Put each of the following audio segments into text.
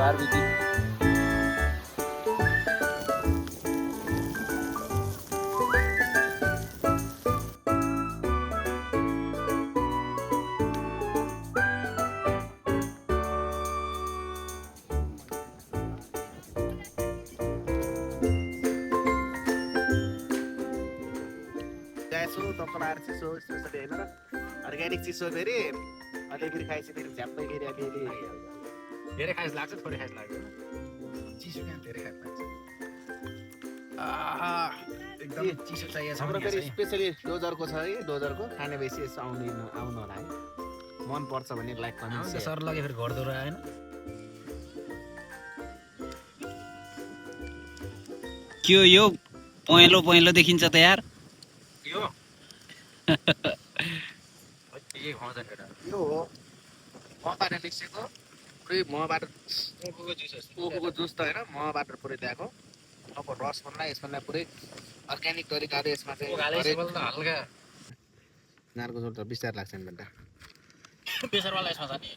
barbecue गएछु तपलाएर चिसो चिसो हेर्नु र अर्ग्यानिक चिसो फेरि अलिकति खाइसके फेरि झ्याप्पै फेरि अलिअलि धेरै खास लाग्छ थोरै खास लाग्छ चिसो क्या धेरै खास लाग्छ एकदम चिसो चाहिएको छ हाम्रो भने फेरि यहाँ स्पेसली डोजरको छ है डोजरको खाने भएपछि यसो आउनु होला है मन पर्छ भने लाइक चाहिँ कमेन्ट सर लगे फेरि घर दौरा आएन के हो यो पहेँलो पहेँलो देखिन्छ त यार यो के खाउँछ केटा यो हो मबाट निस्केको पुरै मबाट ओखोको जुस त होइन मबाट पुरै ल्याएको अब रस भन्दा यसमा पुरै अर्ग्यानिक तरिकाले यसमा चाहिँ हल्का नारको झोल त बिस्तार लाग्छ नि बेटा प्रेसरवाला यसमा छ नि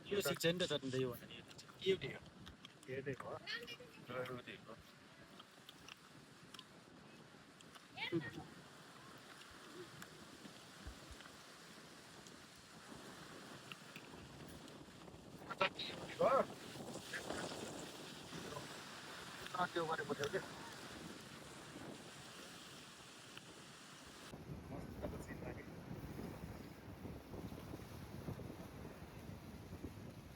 यो सिक्छ नि त चट्नी त यो हेर्दै हो त्यो गरेको थियो कि